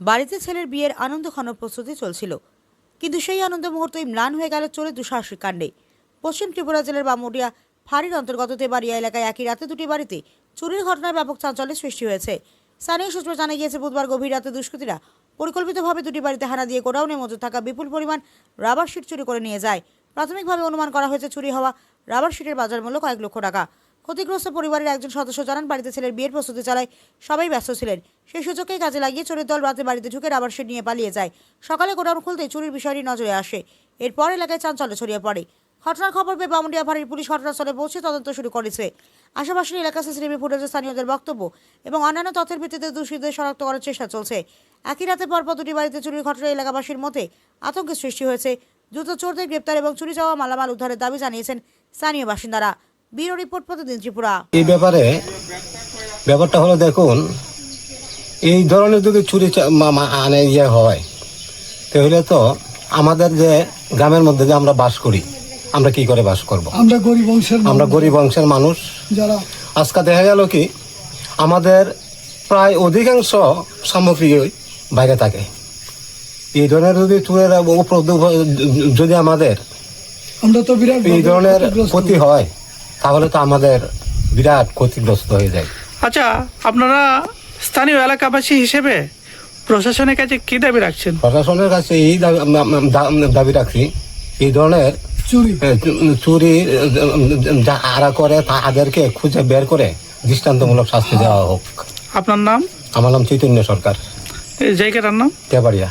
বাড়িতে ছেলের বিয়ের আনন্দ ঘন প্রস্তুতি চলছিল, কিন্তু সেই আনন্দ মুহূর্তেই ম্লান হয়ে গেল চোরের দুঃসাহসিক কাণ্ডে। পশ্চিম ত্রিপুরা জেলার বামুডিয়া ফাঁড়ির অন্তর্গত তেবাড়িয়া এলাকায় একই রাতে দুটি বাড়িতে চুরির ঘটনায় ব্যাপক চাঞ্চল্যের সৃষ্টি হয়েছে। স্থানীয় সূত্রে জানা গিয়েছে, বুধবার গভীর রাতে দুষ্কৃতীরা পরিকল্পিতভাবে দুটি বাড়িতে হানা দিয়ে গোডাউনে মজুদ থাকা বিপুল পরিমাণ রাবার শিট চুরি করে নিয়ে যায়। প্রাথমিকভাবে অনুমান করা হয়েছে চুরি হওয়া রাবার শিটের বাজার মূল্য কয়েক লক্ষ টাকা। ক্ষতিগ্রস্ত পরিবারের একজন সদস্য জানান, বাড়িতে ছেলের বিয়ের প্রস্তুতি চালায় সবাই ব্যস্ত ছিলেন। সেই সুযোগকেই কাজে লাগিয়ে চোরের দল রাতে বাড়িতে ঢুকে রাবার শিট নিয়ে পালিয়ে যায়। সকালে গোডাউন খুলতেই চুরির বিষয়টি নজরে আসে। এরপর এলাকায় চাঞ্চল্য ছড়িয়ে পড়ে। ঘটনার খবর পেয়ে বামুডিয়া ফাঁড়ির পুলিশ ঘটনাস্থলে পৌঁছে তদন্ত শুরু করেছে। আশেপাশের এলাকা সিসিটিভি ফুটেজে স্থানীয়দের বক্তব্য এবং অন্যান্য তথ্যের ভিত্তিতে দোষীদের শনাক্ত করার চেষ্টা চলছে। একই রাতে পরপর দুটি বাড়িতে চুরির ঘটনায় এলাকাবাসীর মধ্যে আতঙ্কের সৃষ্টি হয়েছে। দ্রুত চোরদের গ্রেপ্তার এবং চুরি যাওয়া মালামাল উদ্ধারের দাবি জানিয়েছেন স্থানীয় বাসিন্দারা। ব্যুরো রিপোর্ট, প্রতিদিন ত্রিপুরা। এই ব্যাপারটা হলো, দেখুন, এই ধরনের যদি চুরি হয় তাহলে তো আমাদের যে গ্রামের মধ্যে যে আমরা বাস করি, আমরা কি করে বাস করব? আমরা গরিব বংশের মানুষ। যারা আজকে দেখা গেল কি আমাদের প্রায় অধিকাংশ সামগ্রী বাইরে থাকে। এই ধরনের যদি চুরের যদি আমাদের এই ধরনের ক্ষতি হয় তাহলে তো আমাদের বিরাট ক্ষতিগ্রস্ত হয়ে যায়। আচ্ছা, আপনারা স্থানীয় এলাকাবাসী হিসেবে প্রশাসনের কাছে কি দাবি রাখছেন? প্রশাসনের কাছে এই দাবি রাখছি, এই ধরনের চুরি যারা করে তাদেরকে খুঁজে বের করে দৃষ্টান্তমূলক শাস্তি দেওয়া হোক। আপনার নাম? আমার নাম চৈতন্য সরকার। এই জায়গাটার নাম? তেবাড়িয়া।